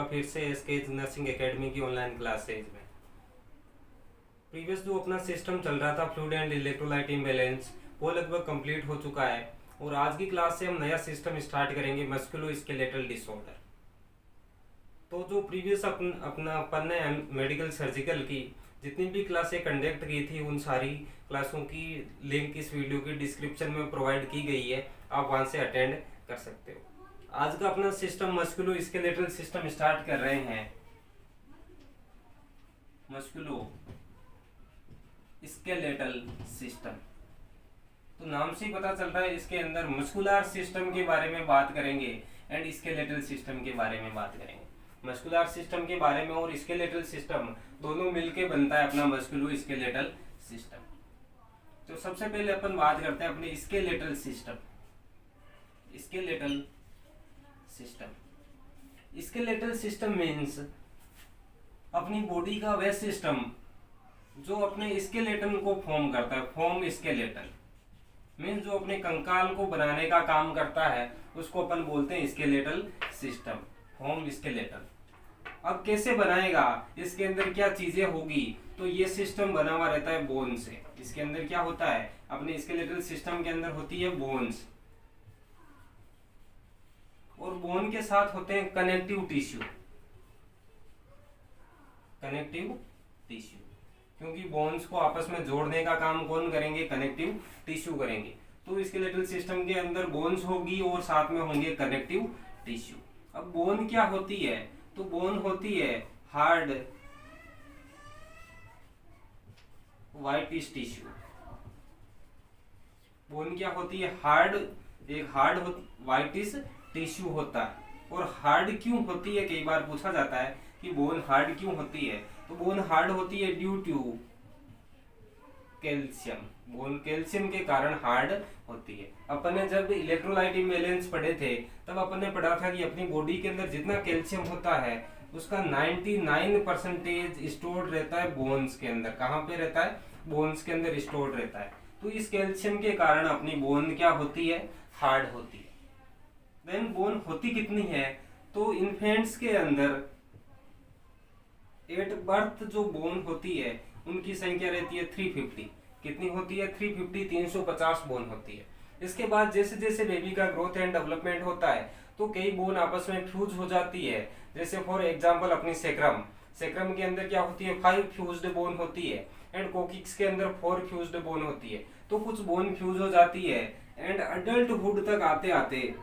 आपका फिर से एसके नर्सिंग एकेडमी की ऑनलाइन क्लासेज में। प्रीवियस जो अपना सिस्टम चल रहा था फ्लूइड एंड इलेक्ट्रोलाइट इम्बैलेंस, वो लगभग कंप्लीट हो चुका है और आज की क्लास से हम नया सिस्टम स्टार्ट करेंगे, मस्कुलोस्केलेटल डिसऑर्डर। तो जो प्रीवियस अपना अपन ने मेडिकल सर्जिकल की जितनी भी क्लासें कंडक्ट की थी उन सारी क्लासों की लिंक इस वीडियो की डिस्क्रिप्शन में प्रोवाइड की गई है, आप वहां से अटेंड कर सकते हो। आज का अपना सिस्टम मस्कुलोस्केलेटल सिस्टम स्टार्ट कर रहे हैं। मस्कुलोस्केलेटल सिस्टम, तो नाम से ही पता चल रहा है इसके अंदर मस्कुलर सिस्टम के बारे में बात करेंगे एंड स्केलेटल सिस्टम के बारे में बात करेंगे। मस्कुलर सिस्टम के बारे में और स्केलेटल सिस्टम दोनों मिलके बनता है अपना मस्कुलोस्केलेटल सिस्टम। तो सबसे पहले अपन बात करते हैं अपने skeletal system. Skeletal system, skeletal system means अपनी बॉडी का वह सिस्टम जो अपने स्केलेटन को फॉर्म करता है। फॉर्म स्केलेटन मीन्स जो अपने कंकाल को बनाने का काम करता है उसको अपन बोलते हैं स्केलेटल सिस्टम, फॉर्म स्केलेटन। अब कैसे बनाएगा, इसके अंदर क्या चीजें होगी, तो ये सिस्टम बना हुआ रहता है बोन से। इसके अंदर क्या होता है, अपने स्केलेटल सिस्टम के अंदर होती है बोन्स, और बोन के साथ होते हैं कनेक्टिव टिश्यू। कनेक्टिव टिश्यू, क्योंकि बोन्स को आपस में जोड़ने का काम कौन करेंगे, कनेक्टिव टिश्यू करेंगे। तो स्केलेटल सिस्टम के अंदर बोन्स होगी और साथ में होंगे कनेक्टिव टिश्यू। अब बोन क्या होती है, तो बोन होती है हार्ड व्हाइटिश टिश्यू। बोन क्या होती है, हार्ड, एक हार्ड व्हाइटिश टिश्यू होता है। और हार्ड क्यों होती है, कई बार पूछा जाता है कि बोन हार्ड क्यों होती है, तो बोन हार्ड होती है due to calcium. Bone calcium के कारण हार्ड होती है। अपन ने जब इलेक्ट्रोलाइट इम्बैलेंस पढ़े थे तब अपन ने पढ़ा था कि अपनी बॉडी के अंदर जितना कैल्शियम होता है उसका 99% स्टोर्ड रहता है बोन्स के अंदर। कहाँ पे रहता है, बोन्स के अंदर स्टोर्ड रहता है। तो इस कैल्शियम के कारण अपनी बोन क्या होती है, हार्ड होती है। देन बोन होती कितनी है, तो इन्फेंट्स के अंदर एट बर्थ जो बोन होती है उनकी संख्या रहती है 350। कितनी होती है, 350, 350 बोन होती है। इसके बाद जैसे जैसे बेबी का ग्रोथ एंड डेवलपमेंट होता है तो कई बोन आपस में फ्यूज हो जाती है। जैसे फॉर एग्जांपल अपनी सेक्रम के अंदर क्या होती है, 5 फ्यूज्ड बोन होती है एंड कोकिक्स के अंदर 4 फ्यूज्ड बोन होती है। तो कुछ बोन फ्यूज हो जाती है एंड अडल्टहुड तक आते आते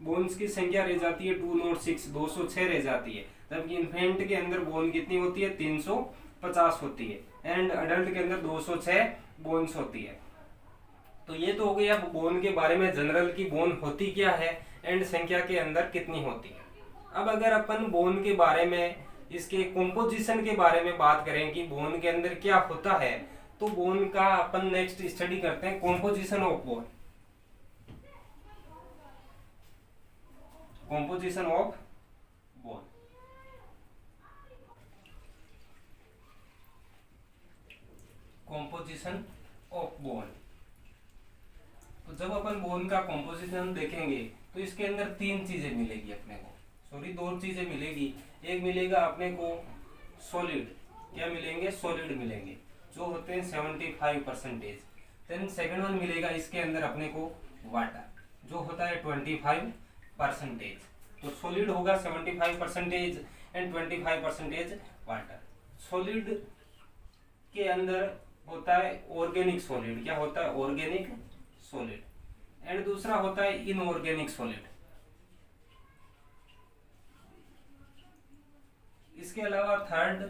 बोन्स की संख्या रह जाती है 206, 206 रह जाती है। जबकि इन्फेंट के अंदर बोन कितनी होती है, 350 होती है एंड अडल्ट के अंदर 206 बोन्स होती है। तो ये तो हो गया बोन के बारे में जनरल की बोन होती क्या है एंड संख्या के अंदर कितनी होती है। अब अगर अपन बोन के बारे में, इसके कॉम्पोजिशन के बारे में बात करें कि बोन के अंदर क्या होता है, तो बोन का अपन नेक्स्ट स्टडी करते हैं composition of bone. Composition of bone, composition of bone. तो जब अपन बोन का कॉम्पोजिशन देखेंगे तो इसके अंदर 3 चीजें मिलेगी अपने को, सॉरी 2 चीजें मिलेगी। एक मिलेगा अपने को सॉलिड, क्या मिलेंगे, सॉलिड मिलेंगे जो होते हैं 75%। देन सेकंड वन मिलेगा इसके अंदर अपने को वाटर जो होता है 25%। तो सॉलिड होगा 75% एंड 25% वाटर। सॉलिड के अंदर होता है ऑर्गेनिक सॉलिड, क्या होता है, ऑर्गेनिक सॉलिड, एंड दूसरा होता है इनऑर्गेनिक सॉलिड। इसके अलावा थर्ड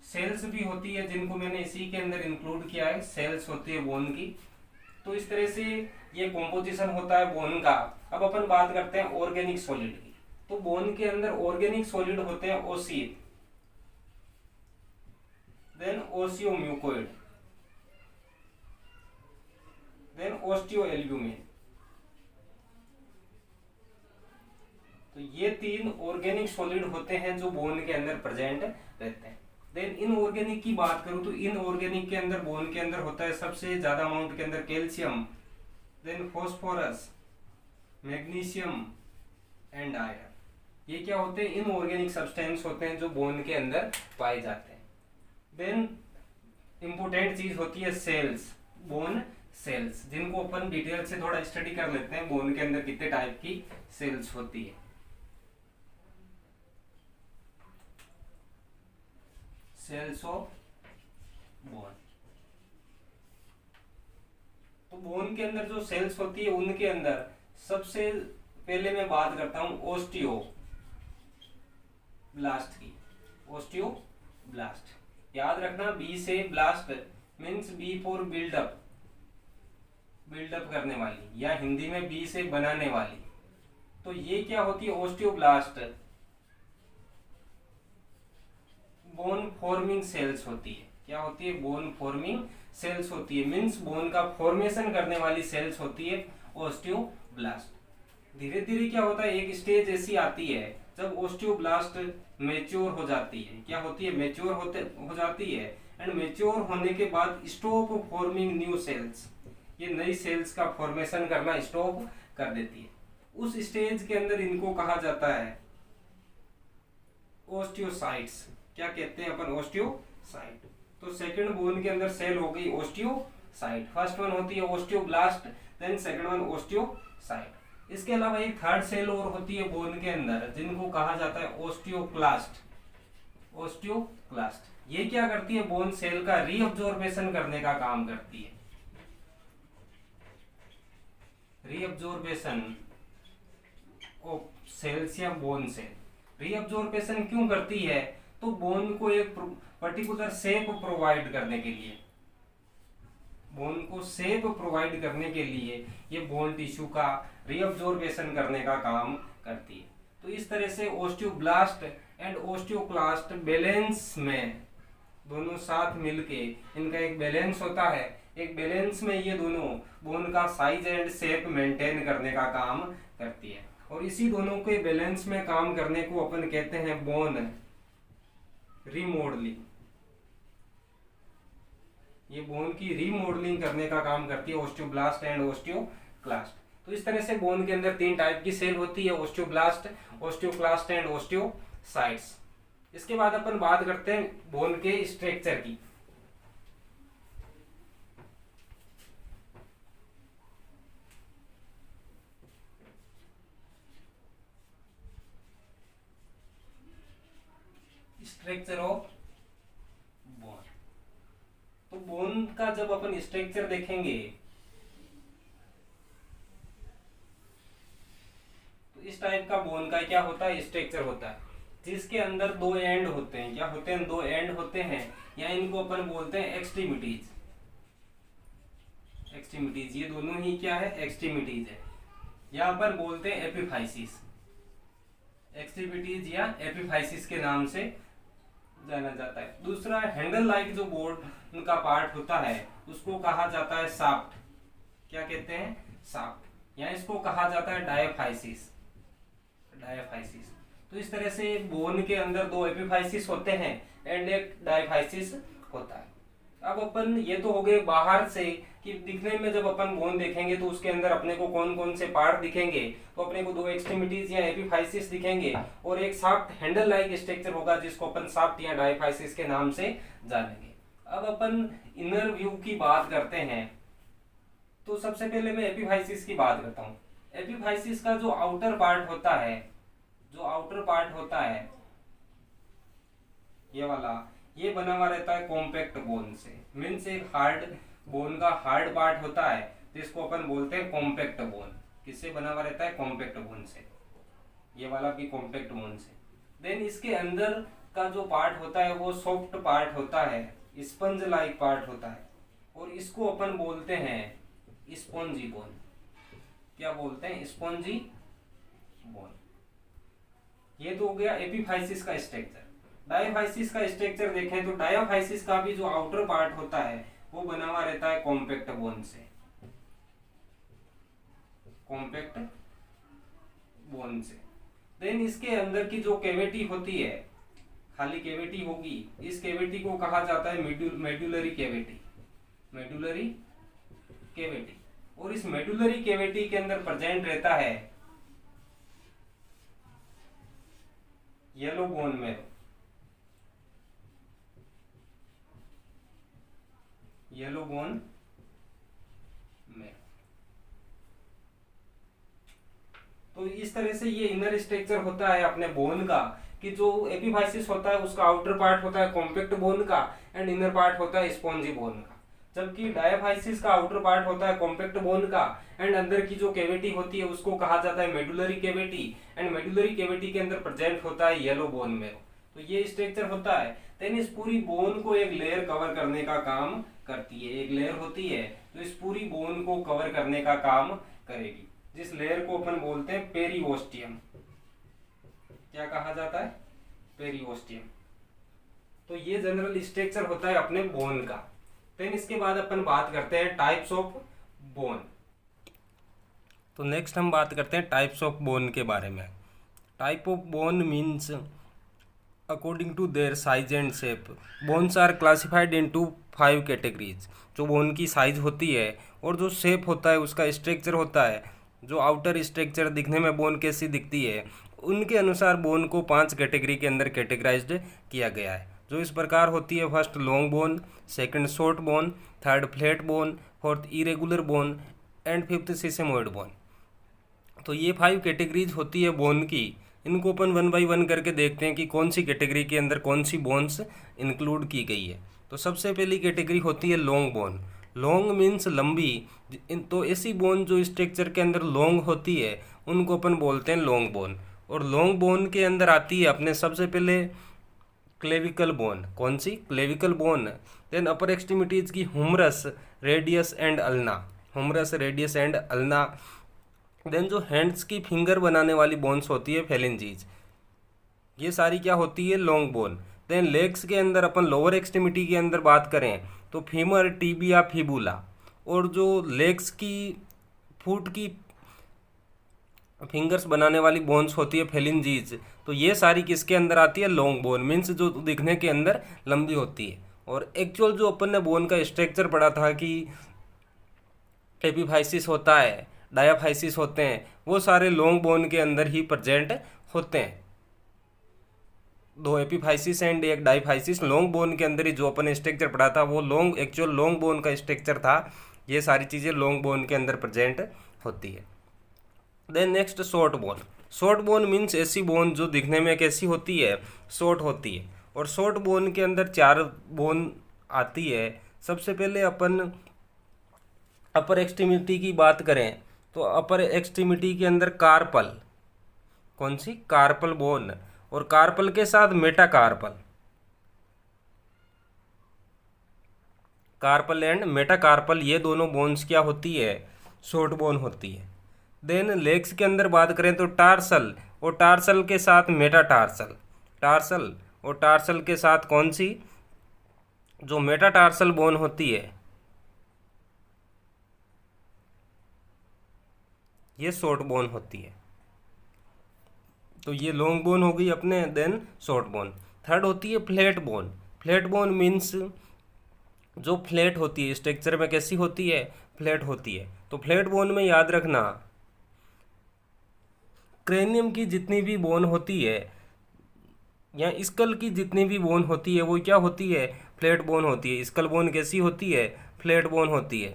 सेल्स भी होती है जिनको मैंने इसी के अंदर इंक्लूड किया है, सेल्स होती है बोन की। तो इस तरह से ये कॉम्पोजिशन होता है बोन का। अब अपन बात करते हैं ऑर्गेनिक सॉलिड की। तो बोन के अंदर ऑर्गेनिक सॉलिड होते हैं ओसील, देन ओसियोम्यूकोइड, देन ओस्टियोएल्ब्यूमिन। तो ये 3 ऑर्गेनिक सॉलिड होते हैं जो बोन के अंदर प्रेजेंट रहते हैं। देन इनऑर्गेनिक की बात करूं तो इनऑर्गेनिक के अंदर, बोन के अंदर होता है सबसे ज्यादा अमाउंट के अंदर calcium, then phosphorus, magnesium and iron. ये क्या होते हैं, इनऑर्गेनिक सब्सटेंस होते हैं जो बोन के अंदर पाए जाते हैं। देन इम्पोर्टेंट चीज होती है सेल्स, बोन सेल्स, जिनको अपन डिटेल से थोड़ा स्टडी कर लेते हैं। बोन के अंदर कितने टाइप की सेल्स होती है। Cells of bone. तो बोन के अंदर जो सेल्स होती है उनके अंदर सबसे पहले मैं बात करता हूं ओस्टियोब्लास्ट की। ओस्टियोब्लास्ट याद रखना, बी से blast means B for buildup, buildup करने वाली, या हिंदी में बी से बनाने वाली। तो ये क्या होती है, ओस्टियोब्लास्ट बोन फॉर्मिंग सेल्स होती है। क्या होती है, बोन फॉर्मिंग सेल्स होती है, मीन्स बोन का फॉर्मेशन करने वाली सेल्स होती है ओस्टियोब्लास्ट। धीरे धीरे क्या होता है, एक स्टेज ऐसी आती है जब ओस्टियोब्लास्ट मैच्योर हो जाती है। क्या होती है, मैच्योर हो जाती है। एंड मैच्योर होने के बाद स्टॉप फॉर्मिंग न्यू सेल्स, ये नई सेल्स का फॉर्मेशन करना स्टॉप कर देती है। उस स्टेज के अंदर इनको कहा जाता है ओस्टियोसाइट्स। क्या कहते हैं अपन, ओस्टियोसाइट। तो सेकंड बोन के अंदर सेल हो गई ओस्टियोसाइट। फर्स्ट वन होती है osteoblast, then second one osteocyte. इसके अलावा एक थर्ड सेल और होती है बोन के अंदर, जिनको कहा जाता है ओस्टियोक्लास्ट। ओस्टियोक्लास्ट ये क्या करती है, बोन सेल का रीअब्जॉर्बेशन करने का काम करती है। रीअब्जॉर्बेशन ऑफ सेल्स या बोन सेल। रीअब्जॉर्बेशन क्यों करती है, तो बोन को एक पर्टिकुलर शेप प्रोवाइड करने के लिए, बोन को शेप प्रोवाइड करने के लिए ये बोन टिश्यू का रीअब्जॉर्बेशन करने का काम करती है। तो इस तरह से ओस्टियोब्लास्ट एंड ओस्टियोक्लास्ट बैलेंस में, दोनों साथ मिलके इनका एक बैलेंस होता है। एक बैलेंस में ये दोनों बोन का साइज एंड शेप मेंटेन करने का काम करती है। और इसी दोनों के बैलेंस में काम करने को अपन कहते हैं बोन रीमॉडलिंग। ये बोन की रीमॉडलिंग करने का काम करती है ओस्टियोब्लास्ट एंड ओस्टियोक्लास्ट। तो इस तरह से बोन के अंदर तीन टाइप की सेल होती है, ओस्टियोब्लास्ट, ओस्टियोक्लास्ट एंड ओस्टियोसाइट्स। इसके बाद अपन बात करते हैं बोन के स्ट्रक्चर की। Structure of bone. तो बोन का जब अपन स्ट्रक्चर देखेंगे तो इस टाइप का बोन का क्या होता है, स्ट्रक्चर होता है, जिसके अंदर दो एंड होते हैं। क्या होते हैं, दो एंड होते हैं, या इनको अपन बोलते हैं एक्सट्रीमिटीज। एक्सट्रीमिटीज ये दोनों ही क्या है, एक्सट्रीमिटीज है, या अपन बोलते हैं एपिफाइसिस। एक्सट्रीमिटीज या एपिफाइसिस के नाम से जाना जाता है। दूसरा हैंडल लाइक जो बोर्ड उनका पार्ट होता है उसको कहा जाता है शाफ्ट। क्या कहते हैं, शाफ्ट, या इसको कहा जाता है डायाफाइसिस। डायाफाइसिस। तो इस तरह से बोन के अंदर दो एपिफाइसिस होते हैं एंड एक डायाफाइसिस होता है। अब अपन ये तो हो गए बाहर से कि दिखने में, जब अपन बोन देखेंगे तो उसके अंदर अपने को कौन कौन से पार्ट दिखेंगे, तो अपने को दो एक्सट्रीमिटीज या एपिफाइसिस दिखेंगे और एक शाफ्ट हैंडल लाइक स्ट्रक्चर होगा जिसको अपन शाफ्ट या डायाफाइसिस के नाम से जानेंगे। अब अपन इनर व्यू की बात करते हैं तो सबसे पहले मैं एपिफाइसिस की बात करता हूँ। एपिफाइसिस का जो आउटर पार्ट होता है, जो आउटर पार्ट होता है ये वाला, ये बना हुआ रहता है कॉम्पैक्ट बोन से। मीन्स एक हार्ड बोन का हार्ड पार्ट होता है जिसको अपन बोलते हैं कॉम्पैक्ट बोन। किससे बना हुआ रहता है, कॉम्पैक्ट बोन से। ये वाला भी कॉम्पैक्ट बोन से। देन इसके अंदर का जो पार्ट होता है वो सॉफ्ट पार्ट होता है, स्पंज लाइक पार्ट होता है, और इसको अपन बोलते हैं स्पॉन्जी बोन। क्या बोलते हैं, स्पॉन्जी बोन। ये तो हो गया एपिफाइसिस का स्ट्रक्चर। डायाफाइसिस का स्ट्रक्चर देखें तो डायाफाइसिस का भी जो आउटर पार्ट होता है वो बना हुआ रहता है कॉम्पैक्ट बोन से। कॉम्पैक्ट बोन से। देन इसके अंदर की जो कैविटी होती है, खाली कैविटी होगी, इस कैविटी को कहा जाता है मेडुलरी कैविटी। Medullary cavity. और इस मेडुलरी कैविटी के अंदर प्रेजेंट रहता है yellow bone marrow, yellow bone marrow. तो इस तरह से ये इनर स्ट्रक्चर होता है अपने बोन का, कि जो एपिफाइसिस होता है उसका आउटर पार्ट होता है कॉम्पैक्ट बोन का एंड इनर पार्ट होता है स्पॉन्जी बोन का, जबकि डायाफाइसिस का आउटर पार्ट होता है कॉम्पैक्ट बोन का एंड अंदर की जो कैविटी होती है उसको कहा जाता है medullary cavity, and medullary cavity के अंदर प्रेजेंट होता है येलो बोन मैरो। तो ये स्ट्रक्चर होता है। देन इस पूरी बोन को एक लेयर कवर करने का काम करती है, एक लेयर होती है जो इस पूरी बोन को कवर करने का काम करेगी, जिस लेयर को अपन बोलते हैं पेरिओस्टियम। क्या कहा जाता है? पेरिओस्टियम। तो ये जनरल स्ट्रक्चर होता है अपने बोन का। देन इसके बाद अपन बात करते हैं टाइप्स ऑफ बोन। तो नेक्स्ट हम बात करते हैं टाइप्स ऑफ बोन के बारे में। Type of bone means according to their size and shape bones are classified into 5 categories. जो बोन की साइज होती है और जो शेप होता है उसका स्ट्रक्चर होता है, जो आउटर स्ट्रक्चर दिखने में बोन कैसी दिखती है, उनके अनुसार बोन को 5 कैटेगरी के अंदर कैटेगराइज्ड किया गया है, जो इस प्रकार होती है। First long bone, second short bone, third flat bone, fourth irregular bone and fifth sesamoid bone. तो ये 5 कैटेगरीज होती है बोन की। इनको अपन 1 बाई 1 करके देखते हैं कि कौन सी कैटेगरी के अंदर कौन सी बोन्स इंक्लूड की गई है। तो सबसे पहली कैटेगरी होती है लॉन्ग बोन। लॉन्ग मीन्स लंबी। तो ऐसी बोन जो स्ट्रक्चर के अंदर लॉन्ग होती है उनको अपन बोलते हैं लॉन्ग बोन। और लॉन्ग बोन के अंदर आती है अपने सबसे पहले क्लेविकल बोन। कौन सी? Clavicle bone. Then upper extremities की humerus, radius and ulna. Humerus, radius and ulna. Then जो हैंड्स की फिंगर बनाने वाली बोन्स होती है फेलेंजीज, ये सारी क्या होती है? Long bone. देन लेग्स के अंदर अपन लोअर एक्सट्रीमिटी के अंदर बात करें तो फीमर, टीबिया, फिबुला। और जो लेग्स की फुट की फिंगर्स बनाने वाली बोन्स होती है फेलिंजीज, तो ये सारी किसके अंदर आती है? Long bone. मीन्स जो दिखने के अंदर लंबी होती है। और एक्चुअल जो अपन ने बोन का स्ट्रक्चर पढ़ा था कि एपिफाइसिस होता है, डायाफाइसिस होते हैं, वो सारे लॉन्ग बोन के अंदर ही प्रेजेंट होते हैं। 2 epiphysis and 1 diaphysis long bone के अंदर ही जो अपन स्ट्रक्चर पढ़ा था वो एक्चुअल लॉन्ग बोन का स्ट्रक्चर था। ये सारी चीज़ें लॉन्ग बोन के अंदर प्रेजेंट होती है। Then next short bone. Short bone means ऐसी बोन जो दिखने में कैसी होती है? शॉर्ट होती है। और शॉर्ट बोन के अंदर 4 बोन आती है। सबसे पहले अपन अपर एक्सट्रीमिटी की बात करें तो अपर एक्सट्रीमिटी के अंदर कार्पल। कौन सी? Carpal bone. और कार्पल के साथ मेटाकार्पल। कार्पल एंड मेटाकार्पल, ये दोनों बोन्स क्या होती है? शॉर्ट बोन होती है। देन लेग्स के अंदर बात करें तो टार्सल, और टार्सल के साथ मेटाटार्सल। टार्सल और टार्सल के साथ कौन सी? जो मेटाटार्सल बोन होती है, ये शॉर्ट बोन होती है। तो ये लॉन्ग बोन हो गई अपने। Then short bone. थर्ड होती है flat bone. Flat bone means जो फ्लैट होती है, स्ट्रक्चर में कैसी होती है? फ्लैट होती है। तो फ्लैट बोन में याद रखना क्रेनियम की जितनी भी बोन होती है या स्कल की जितनी भी बोन होती है वो क्या होती है? फ्लैट बोन होती है। स्कल बोन कैसी होती है? फ्लैट बोन होती है।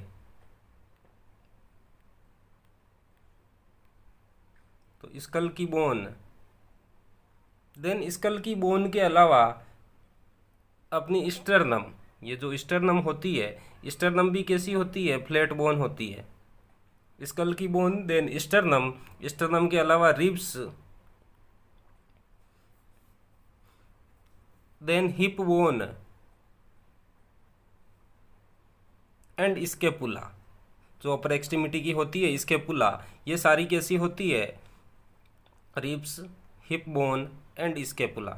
तो स्कल की बोन। देन स्कल की बोन के अलावा अपनी स्टर्नम, ये जो स्टर्नम होती है, स्टर्नम भी कैसी होती है? फ्लैट बोन होती है। स्कल की बोन, देन स्टर्नम। स्टर्नम के अलावा ribs, then hip bone and scapula. जो अपर एक्सट्रीमिटी की होती है स्केपुला, ये सारी कैसी होती है? Ribs, hip bone and scapula,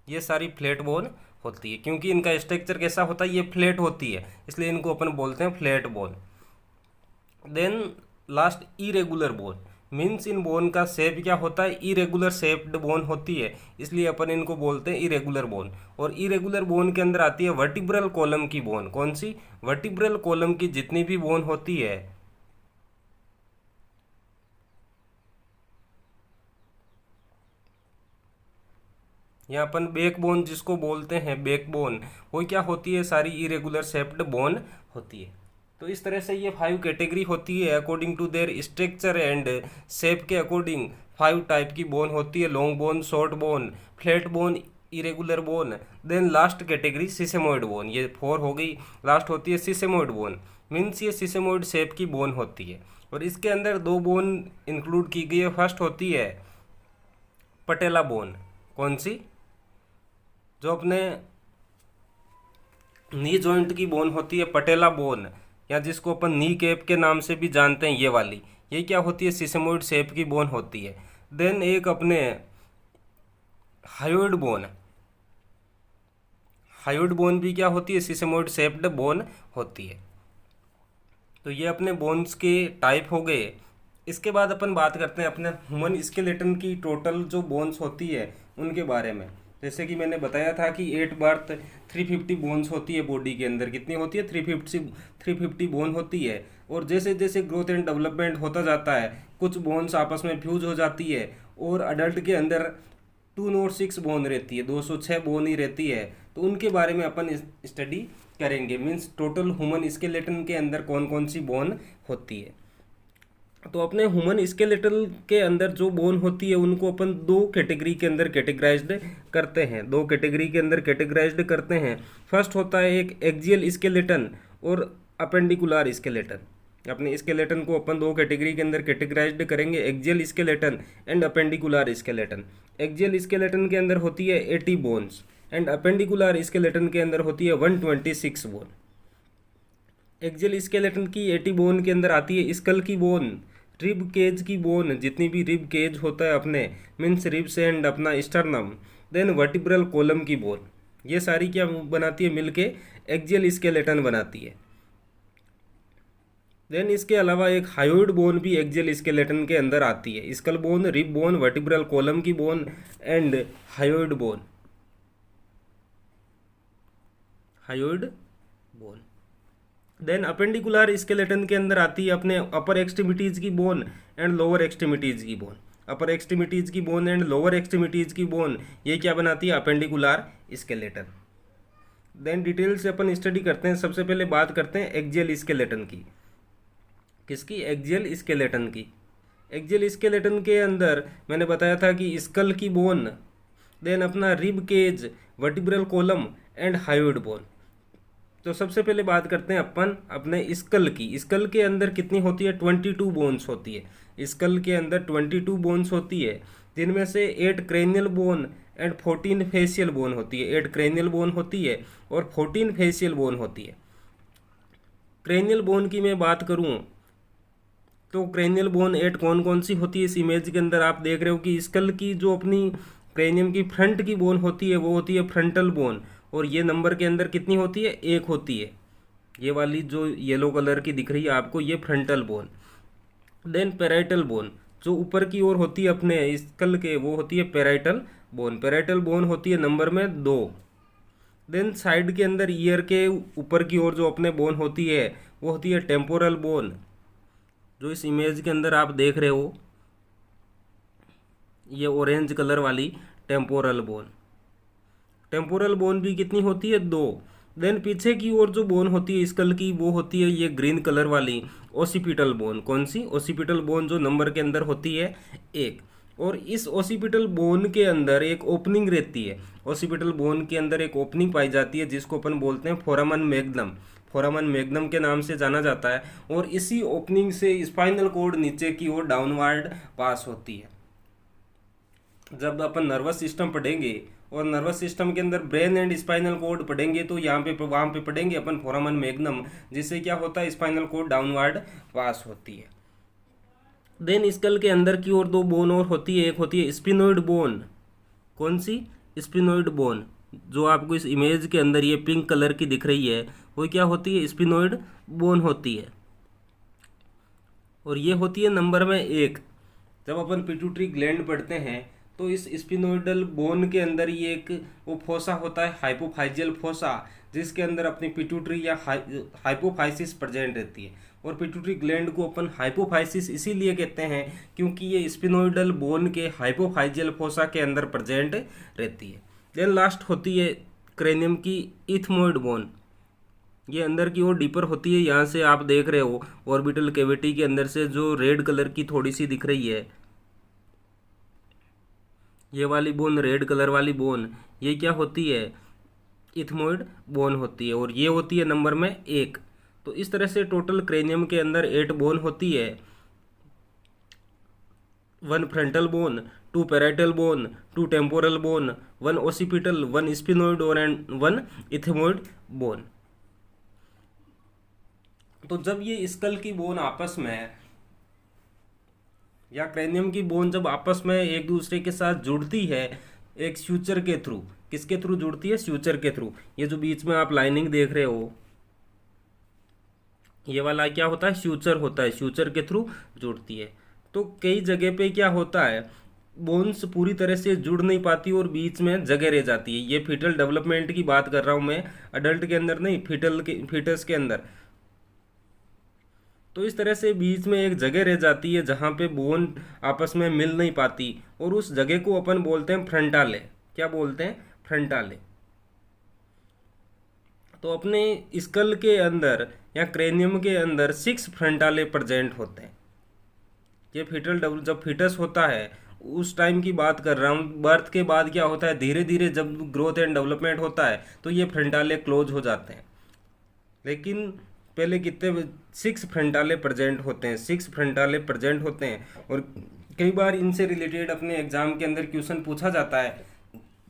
ये सारी फ्लैट बोन होती है। क्योंकि इनका स्ट्रक्चर कैसा होता है? ये फ्लैट होती है, इसलिए इनको अपन बोलते हैं flat bone. Then last irregular bone. Means इन बोन का शेप क्या होता है? इरेगुलर शेप्ड बोन होती है, इसलिए अपन इनको बोलते हैं इरेगुलर बोन। और इरेगुलर बोन के अंदर आती है वर्टिब्रल कॉलम की बोन। कौन सी? वर्टिब्रल कॉलम की जितनी भी बोन होती है, यहाँ अपन बैकबोन जिसको बोलते हैं बैकबोन, वो क्या होती है, सारी इरेगुलर शेप्ड बोन होती है। तो इस तरह से ये 5 कैटेगरी होती है according to their structure and shape के अकॉर्डिंग 5 टाइप की बोन होती है, long bone, short bone, flat bone, irregular bone. Then last category sesamoid bone, ये 4 हो गई। लास्ट होती है सिसेमोइड बोन, मीन्स ये सिसेमोइड शेप की बोन होती है और इसके अंदर 2 बोन इंक्लूड की गई है। फर्स्ट होती है पटेला बोन, कौन सी, जो अपने नी जॉइंट की बोन होती है, पटेला बोन, या जिसको अपन नी कैप के नाम से भी जानते हैं, ये वाली, ये क्या होती है, सिसेमोइड शेप की बोन होती है। देन एक अपने हायोइड बोन, हायोइड बोन भी क्या होती है, सिसेमोइड शेप्ड बोन होती है। तो ये अपने बोन्स के टाइप हो गए। इसके बाद अपन बात करते हैं अपने ह्यूमन स्केलेटन की टोटल जो बोन्स होती है उनके बारे में। जैसे कि मैंने बताया था कि 8 बर्थ 350 बोन्स होती है बॉडी के अंदर, कितनी होती है, 350 बोन होती है। और जैसे जैसे ग्रोथ एंड डेवलपमेंट होता जाता है कुछ बोन्स आपस में फ्यूज हो जाती है और अडल्ट के अंदर 206 बोन रहती है, 206 बोन ही रहती है। तो उनके बारे में अपन स्टडी करेंगे, मीन्स टोटल ह्यूमन स्केलेटन के अंदर कौन कौन सी बोन होती है। तो अपने ह्यूमन स्केलेटल के अंदर जो बोन होती है उनको अपन 2 कैटेगरी के अंदर कैटेगराइज्ड करते हैं, 2 कैटेगरी के अंदर कैटेगराइज्ड करते हैं। फर्स्ट होता है एक एक्सियल स्केलेटन और अपेंडिकुलर स्केलेटन। अपने स्केलेटन को अपन 2 कैटेगरी के अंदर कैटेगराइज्ड करेंगे, axial skeleton and appendicular skeleton. Axial skeleton के अंदर होती है 80 बोन्स एंड अपेंडिकुलर स्केलेटन के अंदर होती है 126 बोन। एक्सियल स्केलेटन की 80 बोन के अंदर आती है स्कल की बोन, रिब केज की बोन, जितनी भी रिब केज होता है अपने, मीन्स रिब्स एंड अपना स्टर्नम। देन वर्टिब्रल कॉलम की बोन, ये सारी क्या बनाती है, मिलके एक्सियल स्केलेटन बनाती है। देन इसके अलावा एक हायोइड बोन भी एक्सियल स्केलेटन के अंदर आती है, skull bone, rib bone, vertebral column की bone and hyoid bone, hyoid bone. Then appendicular skeleton के अंदर आती है अपने अपर एक्सट्रीमिटीज की बोन एंड लोअर एक्सट्रीमिटीज की बोन। अपर एक्सट्रीमिटीज की बोन एंड लोअर एक्सट्रीमिटीज की बोन, ये क्या बनाती है, अपेंडिकुलर स्केलेटन। देन डिटेल से अपन स्टडी करते हैं। सबसे पहले बात करते हैं एक्सियल स्केलेटन की, किसकी, एक्सियल स्केलेटन की। एक्सियल स्केलेटन के अंदर मैंने बताया था कि स्कल की बोन, देन अपना rib cage, vertebral column and hyoid bone. तो सबसे पहले बात करते हैं अपन अपने स्कल की। स्कल के अंदर कितनी होती है, 22 बोन्स होती है। स्कल के अंदर 22 बोन्स होती है, जिनमें से 8 cranial bone and 14 facial bone होती है। 8 क्रेनियल बोन होती है और 14 फेशियल बोन होती है। क्रेनियल बोन की मैं बात करूं तो क्रेनियल बोन 8 कौन कौन सी होती है, इस इमेज के अंदर आप देख रहे हो कि स्कल की जो अपनी क्रेनियम की फ्रंट की बोन होती है वो होती है फ्रंटल बोन, और ये नंबर के अंदर कितनी होती है, 1 होती है। ये वाली जो येलो कलर की दिख रही है आपको, ये frontal bone. Then parietal bone, जो ऊपर की ओर होती है अपने स्कल के, वो होती है पेराइटल बोन। पेराइटल बोन होती है नंबर में 2। देन साइड के अंदर ईयर के ऊपर की ओर जो अपने बोन होती है वो होती है टेम्पोरल बोन, जो इस इमेज के अंदर आप देख रहे हो, ये ऑरेंज कलर वाली टेम्पोरल बोन। टेम्पोरल बोन भी कितनी होती है, 2। देन पीछे की ओर जो बोन होती है स्कल की, वो होती है ये ग्रीन कलर वाली ओसिपिटल बोन। कौन सी, ओसिपिटल बोन, जो नंबर के अंदर होती है 1। और इस ओसिपिटल बोन के अंदर एक ओपनिंग रहती है। ओसिपिटल बोन के अंदर एक ओपनिंग पाई जाती है जिसको अपन बोलते हैं फोरामन मैग्नम। फोरामन मैग्नम के नाम से जाना जाता है। और इसी ओपनिंग से स्पाइनल कॉर्ड नीचे की ओर डाउनवर्ड पास होती है। जब अपन नर्वस सिस्टम पढ़ेंगे और नर्वस सिस्टम के अंदर ब्रेन एंड स्पाइनल कॉर्ड पढ़ेंगे तो यहाँ पे वहाँ पे पढ़ेंगे अपन फोरामन मैग्नम, जिससे क्या होता है, स्पाइनल कॉर्ड डाउनवर्ड पास होती है। देन स्कल के अंदर की ओर 2 बोन और होती है, एक होती है स्पिनोइड बोन। कौन सी, स्पिनोइड बोन, जो आपको इस इमेज के अंदर ये पिंक कलर की दिख रही है, वो क्या होती है, स्पिनोइड बोन होती है। और ये होती है नंबर में 1। जब अपन पिट्यूटरी ग्लैंड पढ़ते हैं तो इस स्पिनोइडल बोन के अंदर ये एक वो फोसा होता है, हाइपोफाइजियल फोसा, जिसके अंदर अपनी पिट्यूटरी या हाइपोफाइसिस प्रेजेंट रहती है। और पिट्यूटरी ग्लैंड को अपन हाइपोफाइसिस इसीलिए कहते हैं क्योंकि ये स्पिनोइडल बोन के हाइपोफाइजियल फोसा के अंदर प्रेजेंट रहती है। देन लास्ट होती है क्रेनियम की इथमोइड बोन। ये अंदर की ओर डीपर होती है। यहाँ से आप देख रहे हो ऑर्बिटल कैविटी के अंदर से जो रेड कलर की थोड़ी सी दिख रही है, ये वाली बोन, रेड कलर वाली बोन, ये क्या होती है? इथमोइड बोन होती है, और ये होती है नंबर में 1। तो इस तरह से टोटल क्रेनियम के अंदर 8 बोन होती है। 1 frontal bone, 2 parietal bone, 2 temporal bone, 1 occipital, 1 sphenoid और 1 इथमोइड बोन। तो जब ये स्कल की बोन आपस में या क्रेनियम की बोन जब आपस में एक दूसरे के साथ जुड़ती है एक स्यूचर के थ्रू, किसके थ्रू जुड़ती है? स्यूचर के थ्रू। ये जो बीच में आप लाइनिंग देख रहे हो, ये वाला क्या होता है? स्यूचर होता है, स्यूचर के थ्रू जुड़ती है। तो कई जगह पे क्या होता है, बोन्स पूरी तरह से जुड़ नहीं पाती और बीच में जगह रह जाती है। ये फीटल डेवलपमेंट की बात कर रहा हूँ मैं, अडल्ट के अंदर नहीं, फीटस के अंदर। तो इस तरह से बीच में एक जगह रह जाती है जहाँ पे बोन आपस में मिल नहीं पाती, और उस जगह को अपन बोलते हैं फ्रंटाले। क्या बोलते हैं? फ्रंटाले। तो अपने स्कल के अंदर या क्रेनियम के अंदर 6 फ्रंटाले प्रेजेंट होते हैं। ये जब फीटस होता है उस टाइम की बात कर रहा हूँ। बर्थ के बाद क्या होता है, धीरे धीरे जब ग्रोथ एंड डेवलपमेंट होता है तो ये फ्रंटाले क्लोज हो जाते हैं। लेकिन पहले कितने 6 फ्रंटाले प्रेजेंट होते हैं, 6 फ्रंटाले प्रेजेंट होते हैं। और कई बार इनसे रिलेटेड अपने एग्जाम के अंदर क्वेश्चन पूछा जाता है,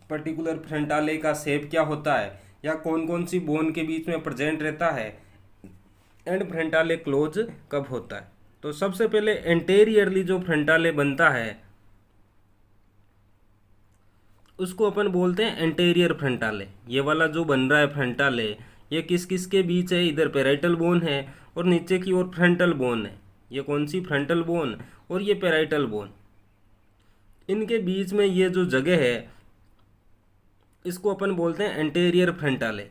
पर्टिकुलर फ्रंटाले का शेप क्या होता है, या कौन कौन सी बोन के बीच में प्रेजेंट रहता है, एंड फ्रंटाले क्लोज कब होता है। तो सबसे पहले एंटेरियरली जो फ्रंटाले बनता है उसको अपन बोलते हैं एंटेरियर फ्रंटाले। ये वाला जो बन रहा है फ्रंटाले, ये किस किस के बीच है? इधर पैराइटल बोन है और नीचे की ओर फ्रंटल बोन है। ये कौन सी? फ्रंटल बोन और ये पैराइटल बोन। इनके बीच में ये जो जगह है इसको अपन बोलते हैं एंटेरियर फ्रंटाले,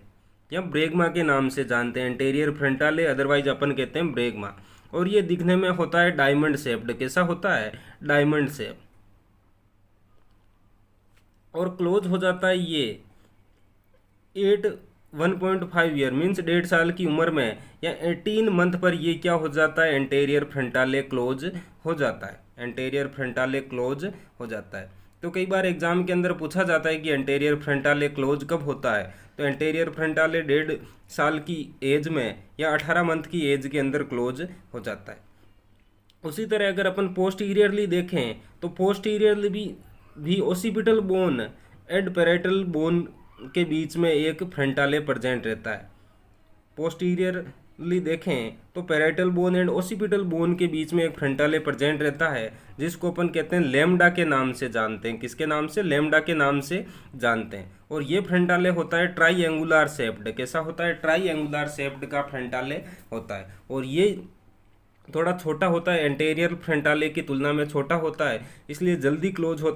या ब्रेगमा के नाम से जानते हैं। एंटेरियर फ्रंटाले, अदरवाइज अपन कहते हैं ब्रेगमा। और ये दिखने में होता है डायमंड शेप्ड। कैसा होता है? Diamond shape. और क्लोज हो जाता है ये 1.5 ईयर मीन्स 1.5 साल की उम्र में, या 18 मंथ पर ये क्या हो जाता है? एंटेरियर फ्रंटाले क्लोज हो जाता है। एंटेरियर फ्रंटाले क्लोज हो जाता है। तो कई बार एग्जाम के अंदर पूछा जाता है कि एंटेरियर फ्रंटाले क्लोज कब होता है? तो एंटेरियर फ्रंटाले 1.5 साल की एज में या 18 मंथ की एज के अंदर क्लोज हो जाता है। उसी तरह अगर अपन पोस्टीरियरली देखें तो पोस्टीरियरली भी occipital bone and parietal bone के बीच में एक फ्रंटाले प्रेजेंट रहता है। पोस्टीरियरली देखें तो parietal bone and occipital bone के बीच में एक फ्रंटाले प्रेजेंट रहता है, जिसको अपन कहते हैं लैम्डा के नाम से जानते हैं। किसके नाम से? लैम्डा के नाम से जानते हैं। और ये फ्रंटाले होता है ट्राईएंगुलर शेप्ड। कैसा होता है? ट्राईएंगुलर शेप्ड का फ्रंटाले होता है। और ये थोड़ा छोटा होता है, एंटेरियर फ्रंटाले की तुलना में छोटा होता है, इसलिए जल्दी क्लोज हो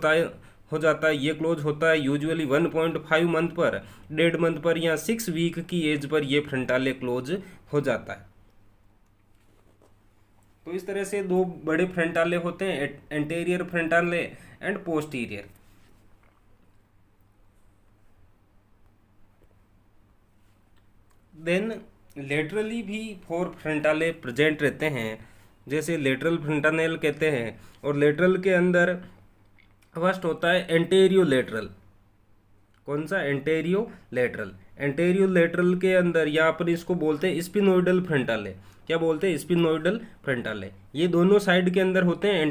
जाता है। ये क्लोज होता है यूजुअली 1.5 मंथ पर, 1.5 मंथ पर या 6 वीक की एज पर ये फ्रंटाले क्लोज हो जाता है। तो इस तरह से 2 बड़े फ्रंटाले होते हैं, anterior fontanelle and posterior. Then laterally भी 4 फ्रंटाले प्रेजेंट रहते हैं, जैसे लेटरल फ्रंटानेल कहते हैं। और लेटरल के अंदर फर्स्ट होता है एंटेरियो लेटरल। कौन सा? Antero lateral. एंटेरियो लेटरल के अंदर या अपन इसको बोलते हैं स्पिनोइडल फ्रंटाले। क्या बोलते हैं? स्पिनोइडल फ्रंटाले। ये दोनों साइड के अंदर होते हैं,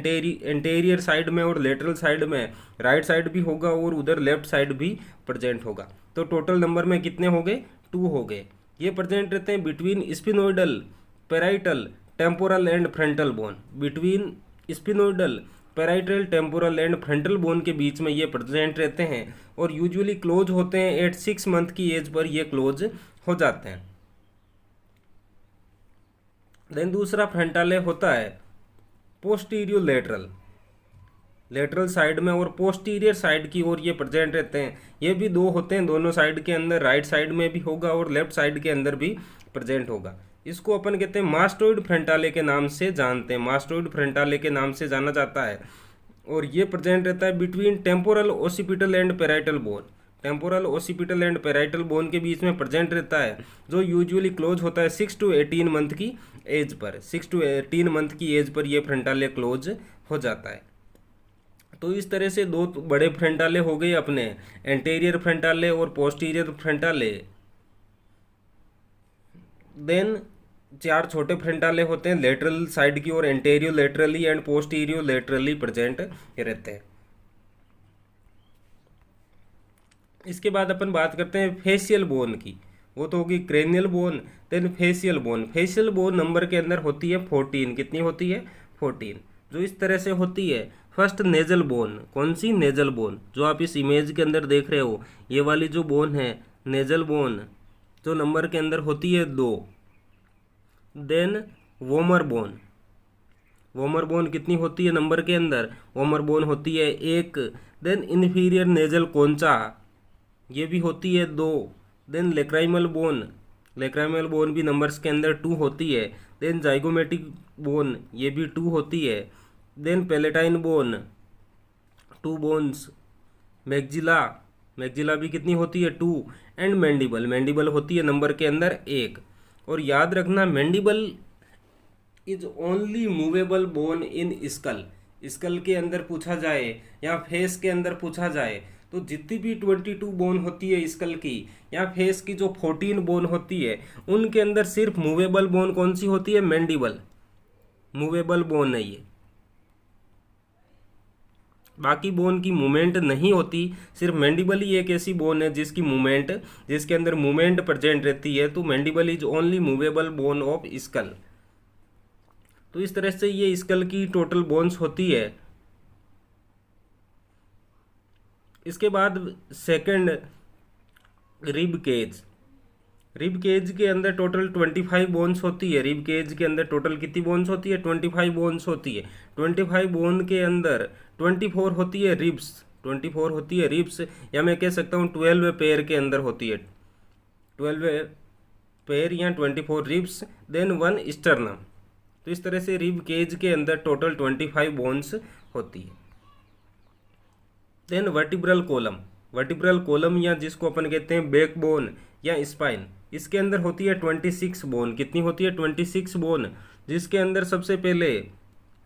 एंटेरियर साइड में और लेटरल साइड में। राइट साइड भी होगा और उधर लेफ्ट साइड भी प्रेजेंट होगा। तो टोटल नंबर में कितने हो गए? 2 हो गए। ये प्रेजेंट रहते हैं between sphenoidal, parietal, temporal and frontal bone. Between sphenoidal, parietal, temporal and frontal bone के बीच में ये प्रेजेंट रहते हैं, और यूजुअली क्लोज होते हैं एट 6 मंथ की एज पर ये क्लोज हो जाते हैं। देन दूसरा फ्रंटाले होता है पोस्टीरियो लेटरल। लेटरल साइड में और पोस्टीरियर साइड की ओर ये प्रेजेंट रहते हैं। ये भी 2 होते हैं दोनों साइड के अंदर, राइट साइड में भी होगा और लेफ्ट साइड के अंदर भी प्रेजेंट होगा। इसको अपन कहते हैं मास्टोइड फ्रंटाले के नाम से जानते हैं। मास्टोइड फ्रंटाले के नाम से जाना जाता है। और ये प्रेजेंट रहता है between temporal, occipital and parietal bone. Temporal, occipital and parietal bone के बीच में प्रेजेंट रहता है, जो यूजुअली क्लोज होता है 6 to 18 मंथ की एज पर। 6 to 18 मंथ की एज पर ये फ्रंटाले क्लोज हो जाता है। तो इस तरह से दो बड़े फ्रंटाले हो गए अपने, एंटीरियर फ्रंटाले और पोस्टीरियर फ्रंटाले। देन 4 छोटे फ्रंटाले होते हैं लेटरल साइड की ओर, anterior laterally and posterior laterally present रहते हैं। इसके बाद अपन बात करते हैं फेशियल बोन की। वो तो होगी cranial bone, then facial bone. Facial bone number के अंदर होती है 14। कितनी होती है? 14। जो इस तरह से होती है। First nasal bone. कौन सी? Nasal bone. जो आप इस इमेज के अंदर देख रहे हो, ये वाली जो बोन है नेजल बोन, जो नंबर के अंदर होती है 2। Then vomer bone. Vomer bone कितनी होती है नंबर के अंदर? वोमर बोन होती है 1। देन इन्फीरियर नेजल कोंचा, ये भी होती है 2। Then lacrimal bone. Lacrimal bone भी नंबर्स के अंदर 2 होती है। देन जाइगोमेटिक बोन, ये भी 2 होती है। Then palatine bone, 2 bones. Maxilla, maxilla भी कितनी होती है? 2। एंड मैंडिबल, मैंडिबल होती है नंबर के अंदर 1। और याद रखना, mandible is only movable bone in skull. Skull के अंदर पूछा जाए या फेस के अंदर पूछा जाए तो जितनी भी 22 बोन होती है स्कल की या फेस की जो 14 बोन होती है, उनके अंदर सिर्फ मूवेबल बोन कौन सी होती है? मैंडिबल। मूवेबल बोन है ये, बाकी बोन की मूवमेंट नहीं होती। सिर्फ मैंडिबल ही एक ऐसी बोन है जिसकी मूवमेंट, जिसके अंदर मूवमेंट प्रेजेंट रहती है। तो mandible is only movable bone of skull. तो इस तरह से ये स्कल की टोटल बोन्स होती है। इसके बाद second, rib cage. Rib cage के अंदर टोटल 25 बोन्स होती है। रिब केज के अंदर टोटल कितनी बोन्स होती है? 25 बोन्स होती है। 25 बोन के अंदर 24 होती है रिब्स। 24 होती है रिब्स, या मैं कह सकता हूँ 12 पेयर के अंदर होती है। 12 पेयर या 24 रिब्स, देन 1 स्टर्नम। तो इस तरह से रिब केज के अंदर टोटल 25 बोन्स होती है। Then vertebral column. Vertebral column या जिसको अपन कहते हैं बैक बोन या स्पाइन, इसके अंदर होती है 26 बोन। कितनी होती है? 26 बोन, जिसके अंदर सबसे पहले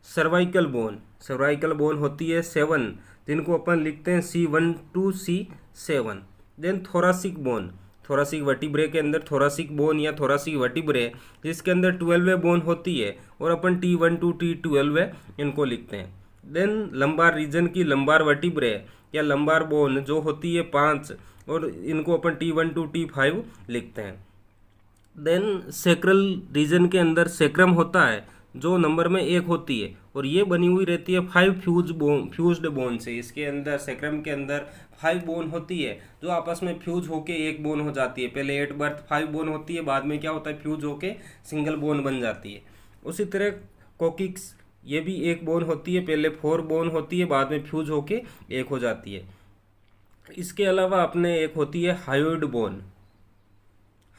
सर्वाइकल बोन। सर्वाइकल बोन होती है 7, जिनको अपन लिखते हैं C1 to C7। Then thoracic bone. Thoracic vertebrae के अंदर थोरासिक बोन या थोरासिक वर्टिब्रे, जिसके अंदर 12 बोन होती है और अपन T1 to T12 इनको लिखते हैं। देन लंबार रीजन की लंबार वर्टिब्रे या लंबार बोन जो होती है 5, और इनको अपन T1 to T5 लिखते हैं। देन सेक्रल रीजन के अंदर सेक्रम होता है, जो नंबर में 1 होती है, और ये बनी हुई रहती है 5 फ्यूज्ड बोन से। इसके अंदर सेक्रम के अंदर 5 बोन होती है, जो आपस में फ्यूज होके 1 बोन हो जाती है। पहले एट बर्थ 5 बोन होती है, बाद में क्या होता है? फ्यूज होके सिंगल बोन बन जाती है। उसी तरह कोकिक्स, ये भी 1 बोन होती है, पहले 4 बोन होती है, बाद में फ्यूज होके 1 हो जाती है। इसके अलावा अपने एक होती है हायोइड बोन।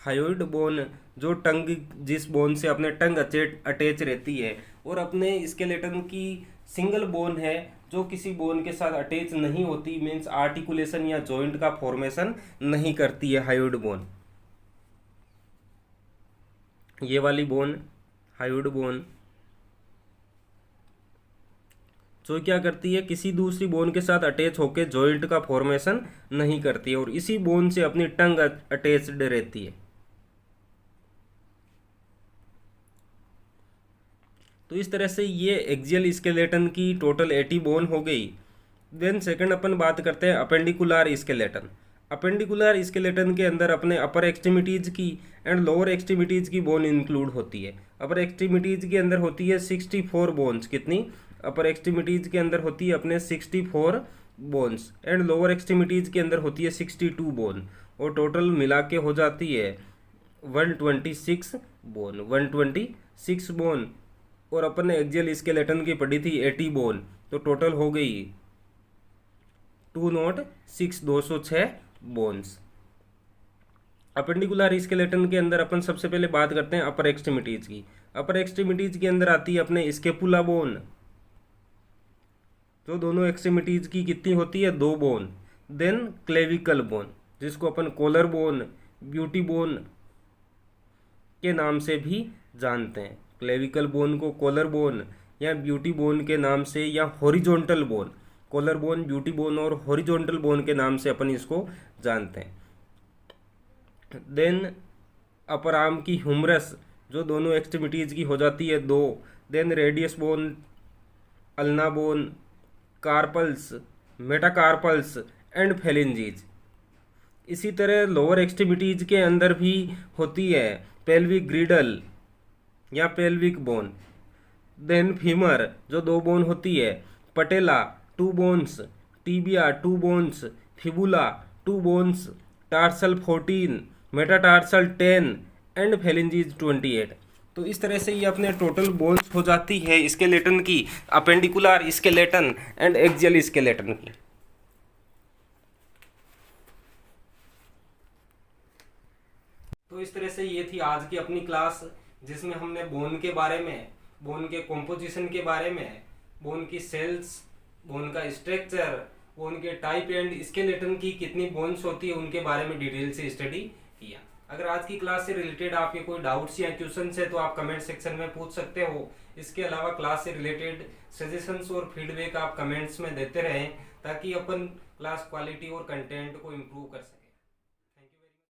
हायोइड बोन, जो टंग, जिस बोन से अपने टंग अटैच रहती है, और अपने स्केलेटन की सिंगल बोन है जो किसी बोन के साथ अटैच नहीं होती, मीन्स आर्टिकुलेशन या जॉइंट का फॉर्मेशन नहीं करती है हायोइड बोन। ये वाली बोन हायोइड बोन जो क्या करती है? किसी दूसरी बोन के साथ अटैच होकर जॉइंट का फॉर्मेशन नहीं करती है, और इसी बोन से अपनी टंग अटैच्ड रहती है। तो इस तरह से ये एक्सियल स्केलेटन की टोटल 80 बोन हो गई। देन सेकंड अपन बात करते हैं अपेंडिकुलर स्केलेटन। अपेंडिकुलर स्केलेटन के अंदर अपने अपर एक्सट्रीमिटीज की एंड लोअर एक्सट्रीमिटीज की बोन इंक्लूड होती है। अपर एक्सट्रीमिटीज के अंदर होती है 64 बोन्स। कितनी? अपर एक्सट्रीमिटीज के अंदर होती है अपने 64 बोन्स, एंड लोअर एक्सट्रीमिटीज के अंदर होती है 62 बोन, और टोटल मिला के हो जाती है 126 बोन। 126 बोन, और अपन ने एक्सियल स्केलेटन की पढ़ी थी 80 बोन, तो टोटल हो गई 206 बोन्स। अपेंडिकुलर स्केलेटन के अंदर अपन सबसे पहले बात करते हैं अपर एक्सट्रीमिटीज की। अपर एक्सट्रीमिटीज के अंदर आती है अपने स्केपुला बोन, जो दोनों एक्सट्रीमिटीज की कितनी होती है? 2 बोन। देन क्लेविकल बोन, जिसको अपन कॉलर बोन, ब्यूटी बोन के नाम से भी जानते हैं। क्लेविकल बोन को कॉलर बोन या ब्यूटी बोन के नाम से, या horizontal bone, collar bone, beauty bone और हॉरिजॉन्टल बोन के नाम से अपन इसको जानते हैं। देन अपर आर्म की ह्यूमरस जो दोनों एक्सट्रीमिटीज की हो जाती है दो। Then radius bone, ulna bone, carpals, metacarpals and phalanges. इसी तरह लोअर एक्सट्रीमिटीज के अंदर भी होती है पेल्विक ग्रिडल या पेल्विक बोन। देन फीमर जो दो बोन होती है, patella 2 bones, tibia 2 bones, fibula 2 bones, tarsal 14, metatarsal 10 and phalanges 28। तो इस तरह से ये अपने टोटल बोन्स हो जाती है स्केलेटन की, appendicular skeleton and axial skeleton की। तो इस तरह से ये थी आज की अपनी क्लास, जिसमें हमने बोन के बारे में, बोन के कॉम्पोजिशन के बारे में, बोन की सेल्स, बोन का स्ट्रक्चर, बोन के टाइप एंड स्केलेटन की कितनी बोन्स होती है उनके बारे में डिटेल से स्टडी किया। अगर आज की क्लास से रिलेटेड आपके कोई डाउट्स या क्वेश्चंस है तो आप कमेंट सेक्शन में पूछ सकते हो। इसके अलावा क्लास से रिलेटेड सजेशंस और फीडबैक आप कमेंट्स में देते रहें, ताकि अपन क्लास क्वालिटी और कंटेंट को इम्प्रूव कर सकें।